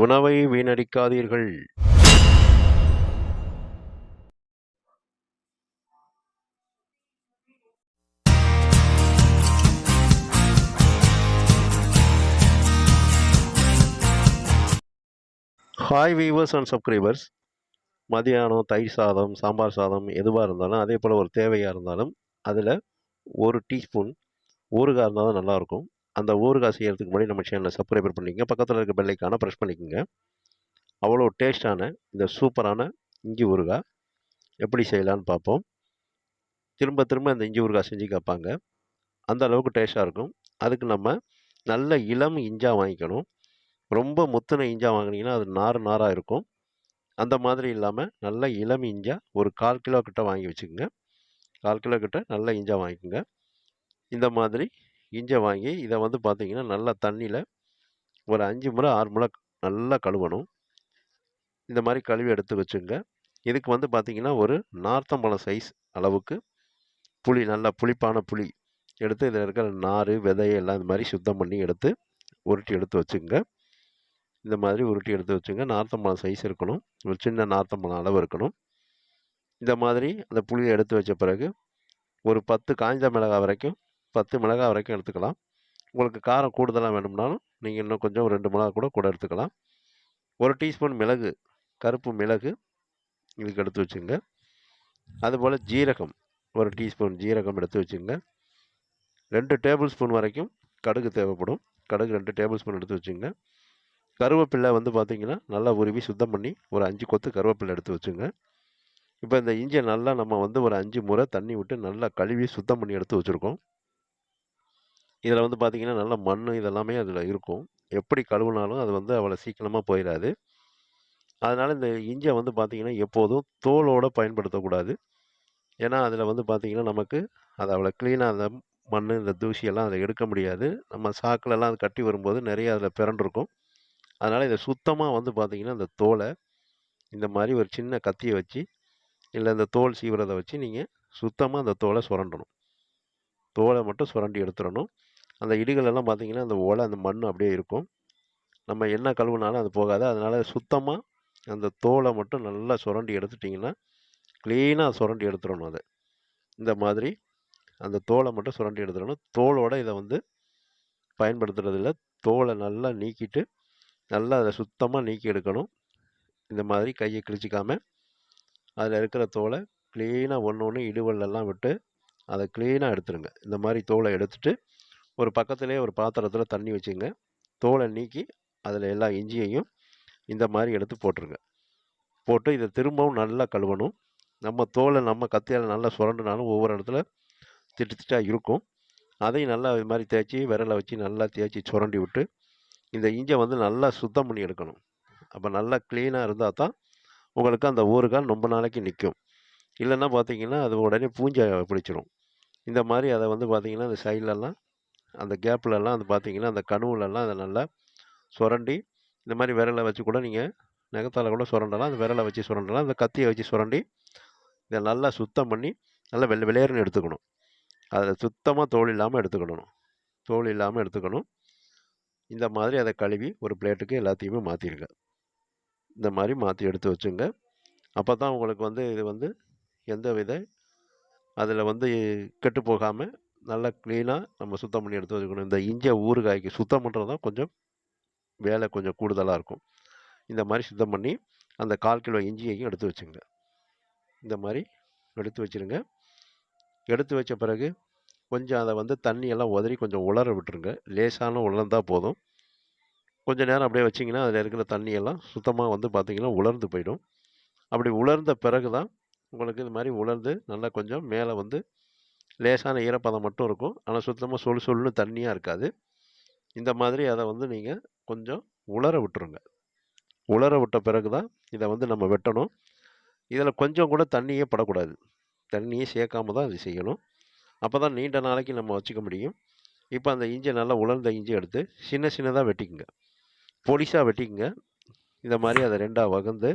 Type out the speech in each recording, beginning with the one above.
உணவை வீணடிக்காதீர்கள். Hi viewers and subscribers. மதியானம் தயிர் சாதம், சாம்பார் சாதம் எதுவாக இருந்தாலும், அதே போல் ஒரு தேவையாக இருந்தாலும் அதில் ஒரு டீஸ்பூன் ஊறுகாய் இருந்தால் தான் நல்லாயிருக்கும். அந்த ஊறுகாய் செய்கிறதுக்கு முன்னாடி நம்ம சேனலை சப்ஸ்கிரைபர் பண்ணிக்கங்க. பக்கத்தில் இருக்க பெல் ஐக்கானை ப்ரெஸ் பண்ணிக்கோங்க. அவ்வளோ டேஸ்டான இந்த சூப்பரான இஞ்சி ஊறுகாய் எப்படி செய்யலான்னு பார்ப்போம். திரும்ப திரும்ப இந்த இஞ்சி ஊறுகாய் செஞ்சு கேட்பாங்க. அந்த அளவுக்கு டேஸ்ட்டாக இருக்கும். அதுக்கு நம்ம நல்ல இளம் இஞ்சாக வாங்கிக்கணும். ரொம்ப முத்தின இஞ்சா வாங்கினீங்கன்னா அது நார் நாராக இருக்கும். அந்த மாதிரி இல்லாமல் நல்ல இளம் இஞ்சா ஒரு 1/4 கிலோ கிட்ட வாங்கி வச்சுக்கோங்க. 1/4 கிலோ கிட்ட நல்ல இஞ்சா வாங்கிக்கோங்க. இந்த மாதிரி இஞ்சை வாங்கி இதை வந்து பார்த்தீங்கன்னா நல்லா தண்ணியில் ஒரு 5 முறை 6 முறை நல்லா கழுவணும். இந்த மாதிரி கழுவி எடுத்து வச்சுங்க. இதுக்கு வந்து பார்த்தீங்கன்னா ஒரு நார்த்தம்பழம் சைஸ் அளவுக்கு புளி, நல்லா புளிப்பான புளி எடுத்து இதில் இருக்கிற நார் விதையை எல்லாம் இந்த மாதிரி சுத்தம் பண்ணி எடுத்து உருட்டி எடுத்து வச்சுங்க. இந்த மாதிரி உருட்டி எடுத்து வச்சுங்க. நார்த்தம்பழம் சைஸ் இருக்கணும். ஒரு சின்ன நார்த்தம்பழம் அளவு இருக்கணும். இந்த மாதிரி அந்த புளியை எடுத்து வச்ச பிறகு ஒரு 10 காய்ந்த மிளகாய் வரைக்கும் 10 மிளகாய் வரைக்கும் எடுத்துக்கலாம். உங்களுக்கு காரம் கூடுதலாக வேணும்னாலும் நீங்கள் இன்னும் கொஞ்சம் 2 மிளகாய் கூட எடுத்துக்கலாம். 1 டீஸ்பூன் மிளகு, கருப்பு மிளகு இதுக்கு எடுத்து வச்சுங்க. அதுபோல் ஜீரகம் 1 டீஸ்பூன் ஜீரகம் எடுத்து வச்சுங்க. 2 டேபிள் ஸ்பூன் வரைக்கும் கடுகு தேவைப்படும். கடுகு 2 டேபிள் ஸ்பூன் எடுத்து வச்சுங்க. கருவேப்பிலை வந்து பார்த்தீங்கன்னா நல்லா உருவி சுத்தம் பண்ணி ஒரு 5 கொத்து கருவேப்பிலை எடுத்து வச்சுங்க. இப்போ இந்த இஞ்சியை நல்லா நம்ம வந்து ஒரு 5 முறை தண்ணி விட்டு நல்லா கழுவி சுத்தம் பண்ணி எடுத்து வச்சுருக்கோம். இதில் வந்து பார்த்திங்கன்னா நல்லா மண் இதெல்லாமே அதில் இருக்கும். எப்படி கழுவுனாலும் அது வந்து அவ்வளோ சீக்கிரமாக போயிடாது. அதனால் இந்த இஞ்சியை வந்து பார்த்திங்கன்னா எப்போதும் தோலோடு பயன்படுத்தக்கூடாது. ஏன்னா அதில் வந்து பார்த்திங்கன்னா நமக்கு அது அவ்வளோ க்ளீனாக அந்த மண் இந்த தூசியெல்லாம் அதை எடுக்க முடியாது. நம்ம சாக்கிலெல்லாம் அது கட்டி வரும்போது நிறைய அதில் பிறண்டிருக்கும். அதனால் இதை சுத்தமாக வந்து பார்த்திங்கன்னா இந்த தோலை இந்த மாதிரி ஒரு சின்ன கத்தியை வச்சு இல்லை இந்த தோல் சீவுறதை வச்சு நீங்கள் சுத்தமாக அந்த தோலை சுரண்டணும். தோலை மட்டும் சுரண்டி எடுத்துடணும். அந்த இடுகளெல்லாம் பார்த்திங்கன்னா அந்த ஓலை அந்த மண் அப்படியே இருக்கும். நம்ம என்ன கழுவுனாலும் அது போகாது. அதனால் சுத்தமாக அந்த தோலை மட்டும் நல்லா சுரண்டி எடுத்துட்டிங்கன்னா க்ளீனாக சுரண்டி எடுத்துடணும். அதை இந்த மாதிரி அந்த தோலை மட்டும் சுரண்டி எடுத்துடணும். தோலோடு இதை வந்து பயன்படுத்துறதில்ல. தோலை நல்லா நீக்கிட்டு நல்லா அதை சுத்தமாக நீக்கி எடுக்கணும். இந்த மாதிரி கையை கிழிச்சிக்காமல் அதில் இருக்கிற தோலை க்ளீனாக ஒன்று இடுவலெல்லாம் விட்டு அதை க்ளீனாக எடுத்துருங்க. இந்த மாதிரி தோலை எடுத்துட்டு ஒரு பக்கத்துலேயே ஒரு பாத்திரத்தில் தண்ணி வச்சுங்க. தோலை நீக்கி அதில் எல்லா இஞ்சியையும் இந்த மாதிரி எடுத்து போட்டுருங்க. போட்டு இதை திரும்பவும் நல்லா கழுவணும். நம்ம தோலை நம்ம கத்தியால் நல்லா சுரண்டுனாலும் ஒவ்வொரு இடத்துல திட்டு திட்டாக இருக்கும். அதையும் நல்லா இது மாதிரி தேய்ச்சி விரலை வச்சு நல்லா தேய்ச்சி சுரண்டி விட்டு இந்த இஞ்சை வந்து நல்லா சுத்தம் பண்ணி எடுக்கணும். அப்போ நல்லா க்ளீனாக இருந்தால் தான் உங்களுக்கு அந்த ஊறுகாய் ரொம்ப நாளைக்கு நிற்கும். இல்லைன்னா பார்த்தீங்கன்னா அது உடனே பூஞ்சை பிடிச்சிரும். இந்த மாதிரி அதை வந்து பார்த்திங்கன்னா அந்த சைட்லலாம் அந்த கேப்லலாம் அது பார்த்திங்கன்னா அந்த கணுவுலலாம் அதை நல்லா சுரண்டி இந்த மாதிரி விரலை வச்சு கூட நீங்கள் நகத்தால் கூட சுரண்டலாம். அந்த விரலை வச்சு சுரண்டலாம். அந்த கத்தியை வச்சு சுரண்டி இதை நல்லா சுத்தம் பண்ணி நல்லா வெளியேறுன்னு எடுத்துக்கணும். அதில் சுத்தமாக தோல் இல்லாமல் எடுத்துக்கணும். தோல் இல்லாமல் எடுத்துக்கணும். இந்த மாதிரி அதை கழுவி ஒரு பிளேட்டுக்கு எல்லாத்தையுமே மாற்றிடுங்க. இந்த மாதிரி மாற்றி எடுத்து வச்சுங்க. அப்போ தான் உங்களுக்கு வந்து இது வந்து எந்த வித அதில் வந்து கெட்டு போகாமல் நல்லா க்ளீனாக நம்ம சுத்தம் பண்ணி எடுத்து வச்சுக்கணும். இந்த இஞ்சியை ஊறுகாய்க்கு சுத்தம் பண்ணுறது தான் கொஞ்சம் வேலை கொஞ்சம் கூடுதலாக இருக்கும். இந்த மாதிரி சுத்தம் பண்ணி அந்த 1/4 கிலோ இஞ்சியையும் எடுத்து வச்சுங்க. இந்த மாதிரி எடுத்து வச்சுருங்க. எடுத்து வச்ச பிறகு கொஞ்சம் அதை வந்து தண்ணியெல்லாம் உதறி கொஞ்சம் உலர விட்டுருங்க. லேசான உலர்ந்தால் போதும். கொஞ்சம் நேரம் அப்படியே வச்சிங்கன்னா அதில் இருக்கிற தண்ணியெல்லாம் சுத்தமாக வந்து பார்த்திங்கன்னா உலர்ந்து போயிடும். அப்படி உலர்ந்த பிறகு தான் உங்களுக்கு இது மாதிரி உலர்ந்து நல்லா கொஞ்சம் மேலே வந்து லேசான ஈரப்பதம் மட்டும் இருக்கும். ஆனால் சுத்தமாக சொலுன்னு தண்ணியாக இருக்காது. இந்த மாதிரி அதை வந்து நீங்கள் கொஞ்சம் உலர விட்டுருங்க. உலர விட்ட பிறகு தான் இதை வந்து நம்ம வெட்டணும். இதில் கொஞ்சம் கூட தண்ணியே படக்கூடாது. தண்ணியே சேர்க்காம தான் இது செய்யணும். அப்போ தான் நீண்ட நாளைக்கு நம்ம வச்சுக்க முடியும். இப்போ அந்த இஞ்சி நல்லா உலர்ந்த இஞ்சி எடுத்து சின்ன சின்னதாக வெட்டிக்குங்க. பொடிசாக வெட்டிக்குங்க. இந்த மாதிரி அதை 2ஆக வகுந்து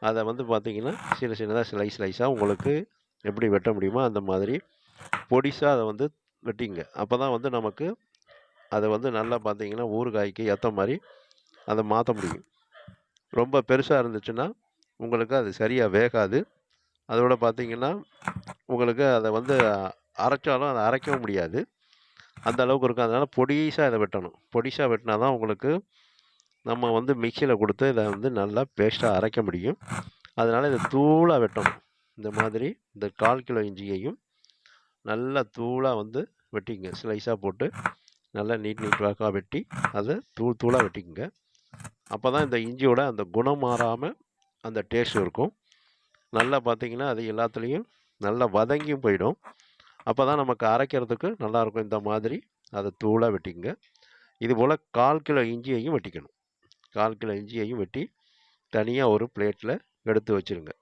அதை வந்து பார்த்திங்கன்னா சின்ன சின்னதாக ஸ்லைஸாக உங்களுக்கு எப்படி வெட்ட முடியுமோ அந்த மாதிரி பொடிசாக அதை வந்து வெட்டிங்க. அப்போ தான் வந்து நமக்கு அதை வந்து நல்லா பார்த்திங்கன்னா ஊறுகாய்க்கு ஏற்ற மாதிரி அதை மாற்ற முடியும். ரொம்ப பெருசாக இருந்துச்சுன்னா உங்களுக்கு அது சரியாக வேகாது. அதோட பார்த்தீங்கன்னா உங்களுக்கு அதை வந்து அரைச்சாலும் அதை அரைக்கவும் முடியாது. அந்த அளவுக்கு இருக்கும். அதனால் பொடிசாக இதை வெட்டணும். பொடிசாக வெட்டினா தான் உங்களுக்கு நம்ம வந்து மிக்சியில் கொடுத்து இதை வந்து நல்லா பேஸ்ட்டாக அரைக்க முடியும். அதனால் இதை தூளாக வெட்டணும். இந்த மாதிரி இந்த 1/4 கிலோ இஞ்சியையும் நல்லா தூளாக வந்து வெட்டிங்க. ஸ்லைஸாக போட்டு நல்லா நீட் வாக்காக வெட்டி அதை தூளாக வெட்டிக்குங்க. அப்போ தான் இந்த இஞ்சியோட அந்த குணம் மாறாமல் அந்த டேஸ்ட் இருக்கும். நல்லா பார்த்தீங்கன்னா அது எல்லாத்துலேயும் நல்லா வதங்கியும் போயிடும். அப்போ தான் நமக்கு அரைக்கிறதுக்கு நல்லாயிருக்கும். இந்த மாதிரி அதை தூளாக வெட்டிக்குங்க. இதுபோல் 1/4 கிலோ இஞ்சியையும் வெட்டிக்கணும். 1/4 கிலோ இஞ்சியையும் வெட்டி தனியாக ஒரு பிளேட்டில் எடுத்து வச்சுருங்க.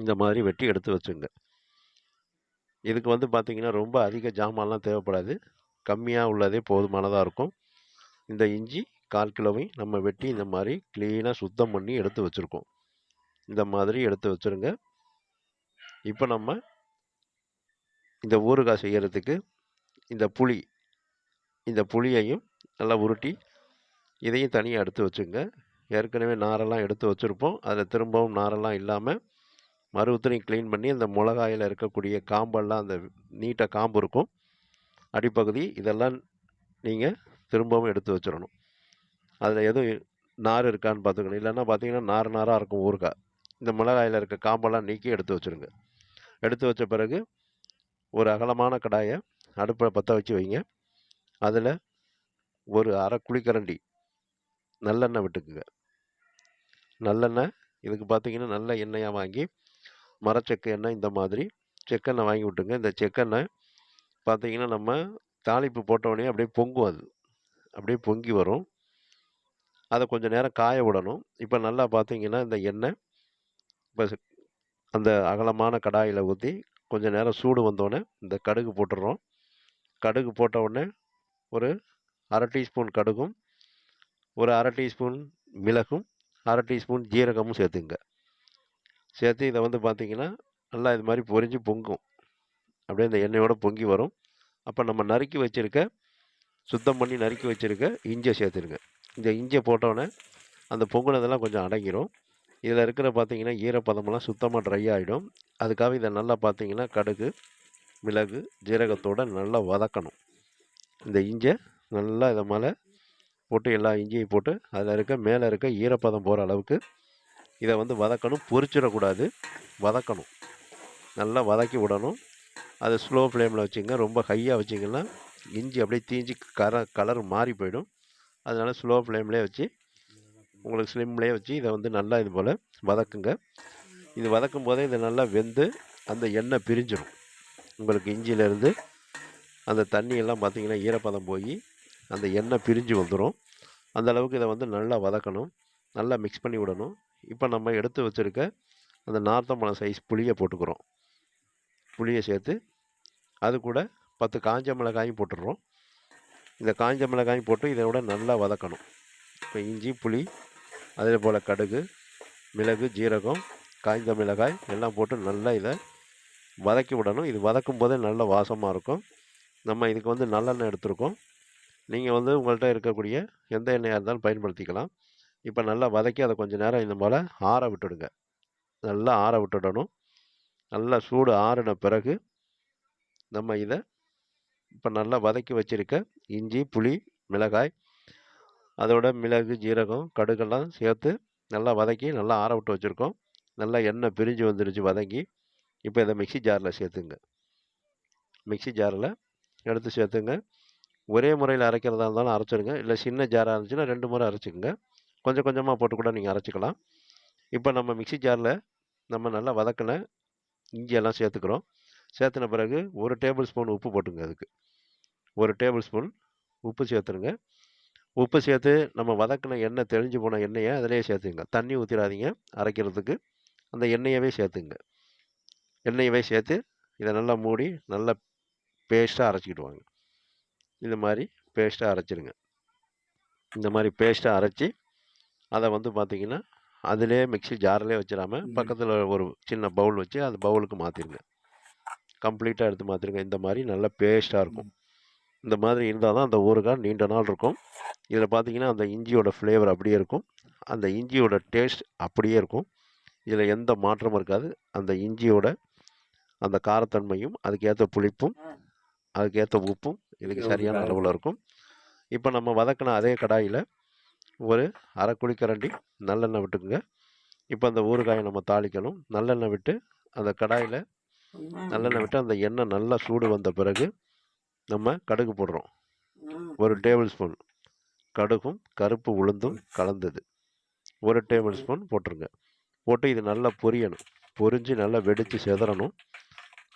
இந்த மாதிரி வெட்டி எடுத்து வச்சுங்க. இதுக்கு வந்து பார்த்திங்கன்னா ரொம்ப அதிக ஜாமான்லாம் தேவைப்படாது. கம்மியாக உள்ளதே போதுமானதாக இருக்கும். இந்த இஞ்சி 1/4 கிலோவையும் நம்ம வெட்டி இந்த மாதிரி க்ளீனாக சுத்தம் பண்ணி எடுத்து வச்சுருக்கோம். இந்த மாதிரி எடுத்து வச்சுருங்க. இப்போ நம்ம இந்த ஊறுகாய் செய்கிறதுக்கு இந்த புளியையும் நல்லா உருட்டி இதையும் தனியாக எடுத்து வச்சுங்க. ஏற்கனவே நாரெல்லாம் எடுத்து வச்சுருப்போம். அதில் திரும்பவும் நாரெல்லாம் இல்லாமல் மறுபடியும் க்ளீன் பண்ணி அந்த மிளகாயில் இருக்கக்கூடிய காம்பெல்லாம் அந்த நீட்டாக காம்பு இருக்கும் அடிப்பகுதி, இதெல்லாம் நீங்கள் திரும்பவும் எடுத்து வச்சிடணும். அதில் எதுவும் நார் இருக்கான்னு பார்த்துக்கணும். இல்லைன்னா பார்த்தீங்கன்னா நாராக இருக்கும் ஊறுகாய். இந்த மிளகாயில் இருக்க காம்பெல்லாம் நீக்கி எடுத்து வச்சுருங்க. எடுத்து வச்ச பிறகு ஒரு அகலமான கடாயை அடுப்பில் பற்ற வச்சு வைங்க. அதில் ஒரு அரை குழிக்கரண்டி நல்லெண்ணெய் விட்டுக்குங்க. நல்லெண்ணெய் இதுக்கு பார்த்தீங்கன்னா நல்ல எண்ணெயாக வாங்கி மரச்செக்கு எண்ணெய் இந்த மாதிரி செக்கெண்ணெய் வாங்கி விட்டுங்க. இந்த செக்கெண்ணெய் பார்த்தீங்கன்னா நம்ம தாளிப்பு போட்டோடனே அப்படியே பொங்கும். அது அப்படியே பொங்கி வரும். அதை கொஞ்சம் நேரம் காய விடணும். இப்போ நல்லா பார்த்தீங்கன்னா இந்த எண்ணெய் இப்போ அந்த அகலமான கடாயில் ஊற்றி கொஞ்சம் நேரம் சூடு வந்தோடனே இந்த கடுகு போட்டுடுறோம். கடுகு போட்ட உடனே ஒரு அரை டீஸ்பூன் கடுகும், ஒரு அரை டீஸ்பூன் மிளகும், அரை டீஸ்பூன் ஜீரகமும் சேர்த்துங்க. சேர்த்து இதை வந்து பார்த்திங்கன்னா நல்லா இது மாதிரி பொரிஞ்சு பொங்கும். அப்படியே இந்த எண்ணெயோடு பொங்கி வரும். அப்போ நம்ம சுத்தம் பண்ணி நறுக்கி வச்சுருக்க இஞ்சியை சேர்த்துருங்க. இந்த இஞ்சியை போட்டோன்னே அந்த பொங்குனதெல்லாம் கொஞ்சம் அடங்கிடும். இதில் இருக்கிற பார்த்திங்கன்னா ஈரப்பதமெல்லாம் சுத்தமாக ட்ரை ஆகிடும். அதுக்காக இதை நல்லா பார்த்திங்கன்னா கடுகு, மிளகு, ஜீரகத்தோடு நல்லா வதக்கணும். இந்த இஞ்சியை நல்லா இதை மேலே போட்டு எல்லா இஞ்சியும் போட்டு அதில் மேலே இருக்க ஈரப்பதம் போகிற அளவுக்கு இதை வந்து வதக்கணும். பொரிச்சிடக்கூடாது, வதக்கணும். நல்லா வதக்கி விடணும். அதை ஸ்லோ ஃப்ளேமில் வச்சுங்க. ரொம்ப ஹையாக வச்சிங்கன்னா இஞ்சி அப்படியே தீஞ்சி கலர் மாறி போயிடும். அதனால் ஸ்லோ ஃப்ளேம்லேயே வச்சு உங்களுக்கு ஸ்லிம்லேயே வச்சு இதை வந்து நல்லா இது போல் வதக்குங்க. இது வதக்கும் போதே இதை நல்லா வெந்து அந்த எண்ணெய் பிரிஞ்சிடும். உங்களுக்கு இஞ்சியிலேருந்து அந்த தண்ணியெல்லாம் பார்த்திங்கன்னா ஈரப்பதம் போய் அந்த எண்ணெய் பிரிஞ்சு வந்துடும். அந்த அளவுக்கு இதை வந்து நல்லா வதக்கணும். நல்லா மிக்ஸ் பண்ணி விடணும். இப்போ நம்ம எடுத்து வச்சுருக்க அந்த நார்த்தம்பழம் சைஸ் புளியை போட்டுக்கிறோம். புளியை சேர்த்து அது கூட 10 காஞ்ச மிளகாயும் போட்டுடுறோம். இந்த காஞ்ச மிளகாயும் போட்டு இதை விட நல்லா வதக்கணும். இப்போ இஞ்சி, புளி, அதே போல் கடுகு, மிளகு, ஜீரகம், காய்ந்த மிளகாய் எல்லாம் போட்டு நல்லா இதை வதக்கி விடணும். இது வதக்கும் போதே நல்ல வாசமாக இருக்கும். நம்ம இதுக்கு வந்து நல்லெண்ணெய் எடுத்துருக்கோம். நீங்கள் வந்து உங்கள்கிட்ட இருக்கக்கூடிய எந்த எண்ணெயாக இருந்தாலும் பயன்படுத்திக்கலாம். இப்போ நல்லா வதக்கி அதை கொஞ்சம் நேரம் இந்த போல் ஆற விட்டுடுங்க. நல்லா ஆற விட்டுடணும். நல்லா சூடு ஆறின பிறகு நம்ம இதை இப்போ நல்லா வதக்கி வச்சுருக்க இஞ்சி, புளி, மிளகாய், அதோட மிளகு, ஜீரகம், கடுகெல்லாம் சேர்த்து நல்லா வதக்கி நல்லா ஆற விட்டு வச்சுருக்கோம். நல்லா எண்ணெய் பிரிஞ்சு வந்துருச்சு வதங்கி. இப்போ இதை மிக்ஸி ஜாரில் சேர்த்துங்க. மிக்ஸி ஜாரில் எடுத்து சேர்த்துங்க. ஒரே முறையில் அரைக்கிறதா இருந்தாலும் அரைச்சிடுங்க. இல்லை சின்ன ஜாராக இருந்துச்சுன்னா 2 முறை அரைச்சிக்கோங்க. கொஞ்சம் கொஞ்சமாக போட்டு கூட நீங்கள் அரைச்சிக்கலாம். இப்போ நம்ம மிக்ஸி ஜாரில் நம்ம நல்லா வதக்கின இஞ்சியெல்லாம் சேர்த்துக்கிறோம். சேர்த்துன பிறகு 1 டேபிள் ஸ்பூன் உப்பு போட்டுங்க. அதுக்கு 1 டேபிள் ஸ்பூன் உப்பு சேர்த்துருங்க. உப்பு சேர்த்து நம்ம வதக்கின எண்ணெய் தெளிஞ்சு போன எண்ணெயை அதிலேயே சேர்த்துங்க. தண்ணி ஊற்றிடாதீங்க அரைக்கிறதுக்கு. அந்த எண்ணெயவே சேர்த்துங்க. எண்ணெயவே சேர்த்து இதை நல்லா மூடி நல்லா பேஸ்ட்டாக அரைச்சிக்கிட்டு வாங்க. இந்த மாதிரி பேஸ்ட்டாக அரைச்சிடுங்க. இந்த மாதிரி பேஸ்ட்டாக அரைச்சி அதை வந்து பார்த்திங்கன்னா அதிலே மிக்ஸி ஜாரிலே வச்சிடாமல் பக்கத்தில் ஒரு சின்ன பவுல் வச்சு அந்த பவுலுக்கு மாற்றிடுங்க. கம்ப்ளீட்டாக எடுத்து மாற்றிடுங்க. இந்த மாதிரி நல்லா பேஸ்ட்டாக இருக்கும். இந்த மாதிரி இருந்தால் தான் அந்த ஊறுகாய் நீண்ட நாள் இருக்கும். இதில் பார்த்தீங்கன்னா அந்த இஞ்சியோட ஃப்ளேவர் அப்படியே இருக்கும், அந்த இஞ்சியோட டேஸ்ட் அப்படியே இருக்கும். இதில் எந்த மாற்றமும் இருக்காது. அந்த இஞ்சியோட அந்த காரத்தன்மையும் அதுக்கேற்ற புளிப்பும் அதுக்கேற்ற உப்பும் இதுக்கு சரியான அளவில் இருக்கும். இப்போ நம்ம வதக்கின அதே கடாயில் ஒரு அரை குழிக்கரண்டி நல்லெண்ணெய் விட்டுக்குங்க. இப்போ அந்த ஊறுகாயை நம்ம தாளிக்கணும். நல்லெண்ணெய் விட்டு அந்த கடாயில் நல்லெண்ணெய் விட்டு அந்த எண்ணெய் நல்லா சூடு வந்த பிறகு நம்ம கடுகு போடுறோம். ஒரு டேபிள் ஸ்பூன் கடுகும் கருப்பு உளுந்தும் கலந்தது ஒரு டேபிள் ஸ்பூன் போட்டுருங்க. போட்டு இது நல்லா பொரியணும். பொரிஞ்சு நல்லா வெடித்து செதறணும்.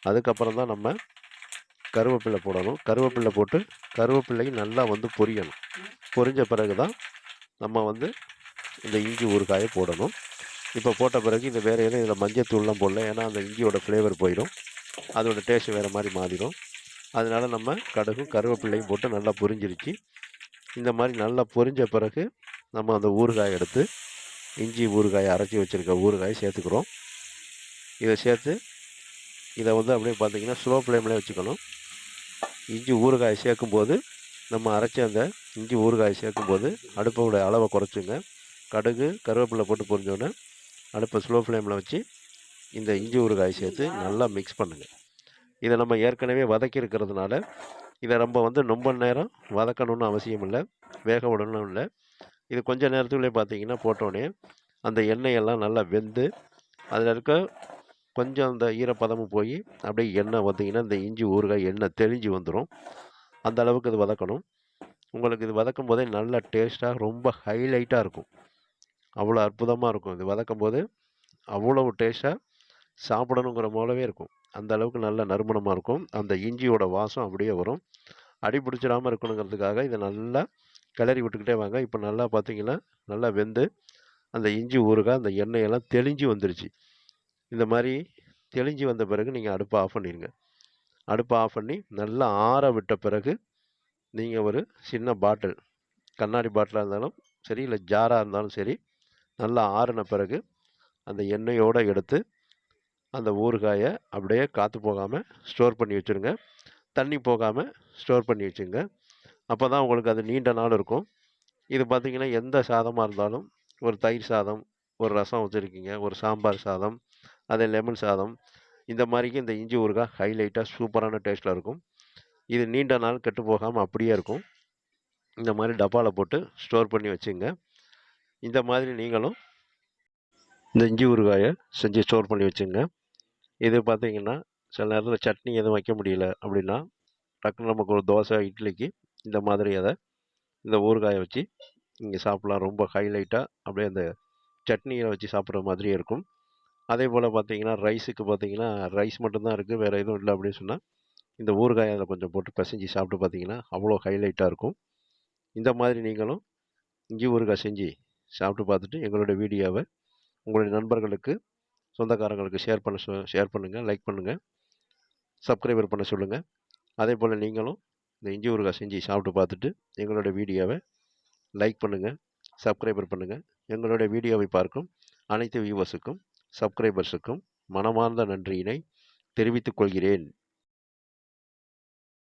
அதுக்கப்புறம் தான் நம்ம கருவேப்பிலை போடணும். கருவேப்பிலை போட்டு கருவேப்பிலையும் நல்லா வந்து பொரியணும். பொரிஞ்ச பிறகு தான் நம்ம வந்து இந்த இஞ்சி ஊறுகாயை போடணும். இப்போ போட்ட பிறகு இது வேறு எதுவும் இதில் மஞ்சத்தூள்லாம் போடல, ஏன்னா அந்த இஞ்சியோட ஃப்ளேவர் போயிடும், அதோட டேஸ்ட் வேறு மாதிரி மாறிடும். அதனால் நம்ம கடுகும் கருவேப்பிலையும் போட்டு நல்லா பொரிஞ்சிருச்சு. இந்த மாதிரி நல்லா பொரிஞ்ச பிறகு நம்ம அந்த ஊறுகாயை எடுத்து இஞ்சி ஊறுகாயை அரைச்சி வச்சுருக்க ஊறுகாயை சேர்த்துக்கிறோம். இதை சேர்த்து இதை வந்து அப்படியே பார்த்திங்கன்னா ஸ்லோ ஃப்ளேம்லேயே வச்சுக்கணும். இஞ்சி ஊறுகாயை சேர்க்கும்போது நம்ம அரைச்சி அந்த இஞ்சி ஊறுகாயை சேர்க்கும்போது அடுப்போட அளவை குறைச்சிங்க. கடுகு கருவேப்பிலை போட்டு பொரிஞ்சோடனே அடுப்பை ஸ்லோ ஃப்ளேமில் வச்சு இந்த இஞ்சி ஊறுகாயை சேர்த்து நல்லா மிக்ஸ் பண்ணுங்கள். இதை நம்ம ஏற்கனவே வதக்கி இருக்கிறதுனால இதை நம்ம வந்து ரொம்ப நேரம் வதக்கணும்னு அவசியம் இல்லை, வேக விடணும் இல்லை. இது கொஞ்சம் நேரத்துக்குள்ளே பார்த்தீங்கன்னா போட்டோடனே அந்த எண்ணெயெல்லாம் நல்லா வெந்து அதில் இருக்க கொஞ்சம் அந்த ஈரப்பதமும் போய் அப்படியே எண்ணெய் பார்த்திங்கன்னா இந்த இஞ்சி ஊறுகாய் எண்ணெய் தெளிஞ்சு வந்துடும். அந்த அளவுக்கு இது வதக்கணும். உங்களுக்கு இது வதக்கும் போதே நல்ல டேஸ்ட்டாக ரொம்ப ஹைலைட்டாக இருக்கும். அவ்வளோ அற்புதமாக இருக்கும். இது வதக்கும் போது அவ்வளவு டேஸ்ட்டாக சாப்பிடணுங்கிற போலவே இருக்கும். அந்த அளவுக்கு நல்ல நறுமணமாக இருக்கும். அந்த இஞ்சியோட வாசம் அப்படியே வரும். அடி பிடிச்சிடாமல் இருக்கணுங்கிறதுக்காக இதை நல்லா கிளறி விட்டுக்கிட்டே வாங்க. இப்போ நல்லா பார்த்தீங்கன்னா நல்லா வெந்து அந்த இஞ்சி ஊறுகாய் அந்த எண்ணெயெல்லாம் தெளிஞ்சு வந்துருச்சு. இந்த மாதிரி தெளிஞ்சு வந்த பிறகு நீங்கள் அடுப்பை ஆஃப் பண்ணிடுங்க. அடுப்பை ஆஃப் பண்ணி நல்லா ஆற விட்ட பிறகு நீங்கள் ஒரு சின்ன பாட்டில், கண்ணாடி பாட்டிலாக இருந்தாலும் சரி இல்லை ஜாராக இருந்தாலும் சரி, நல்லா ஆறின பிறகு அந்த எண்ணெயோடு எடுத்து அந்த ஊறுகாயை அப்படியே காற்று போகாமல் ஸ்டோர் பண்ணி வச்சுருங்க. தண்ணி போகாமல் ஸ்டோர் பண்ணி வச்சுங்க. அப்போ தான் உங்களுக்கு அது நீண்ட நாள் இருக்கும். இது பார்த்திங்கன்னா எந்த சாதமாக இருந்தாலும், ஒரு தயிர் சாதம், ஒரு ரசம் வச்சுருக்கீங்க, ஒரு சாம்பார் சாதம், அதே லெமன் சாதம், இந்த மாதிரிக்கு இந்த இஞ்சி ஊறுகாய் ஹைலைட்டாக சூப்பரான டேஸ்ட்டில் இருக்கும். இது நீண்ட நாள் கெட்டு போகாமல் அப்படியே இருக்கும். இந்த மாதிரி டப்பாவில் போட்டு ஸ்டோர் பண்ணி வச்சுங்க. இந்த மாதிரி நீங்களும் இந்த இஞ்சி ஊறுகாயை செஞ்சு ஸ்டோர் பண்ணி வச்சுங்க. இது பார்த்திங்கன்னா சில நேரத்தில் சட்னி எதுவும் வைக்க முடியல அப்படின்னா டக்குன்னு நமக்கு ஒரு தோசை இட்லிக்கு இந்த மாதிரி இந்த ஊறுகாயை வச்சு நீங்கள் சாப்பிட்லாம். ரொம்ப ஹைலைட்டாக அப்படியே அந்த சட்னியை வச்சு சாப்பிட்ற மாதிரியே இருக்கும். அதே போல் பார்த்தீங்கன்னா ரைஸுக்கு பார்த்தீங்கன்னா ரைஸ் மட்டும்தான் இருக்குது, வேறு எதுவும் இல்லை அப்படின்னு சொன்னால் இந்த ஊறுகாயை அதில் கொஞ்சம் போட்டு பிசைஞ்சு சாப்பிட்டு பார்த்தீங்கன்னா அவ்வளோ ஹைலைட்டாக இருக்கும். இந்த மாதிரி நீங்களும் இஞ்சி ஊறுகாய் செஞ்சு சாப்பிட்டு பார்த்துட்டு எங்களுடைய வீடியோவை உங்களுடைய நண்பர்களுக்கு சொந்தக்காரங்களுக்கு ஷேர் பண்ணுங்கள், லைக் பண்ணுங்கள், சப்ஸ்கிரைபர் பண்ண சொல்லுங்கள். அதே போல் நீங்களும் இந்த இஞ்சி ஊறுகாய் செஞ்சு சாப்பிட்டு பார்த்துட்டு எங்களுடைய வீடியோவை லைக் பண்ணுங்கள், சப்ஸ்கிரைபர் பண்ணுங்கள். எங்களுடைய வீடியோவை பார்க்கும் அனைத்து வியூவர்ஸுக்கும் சப்ஸ்கிரைபர்ஸுக்கும் மனமார்ந்த நன்றியினை தெரிவித்துக் கொள்கிறேன்.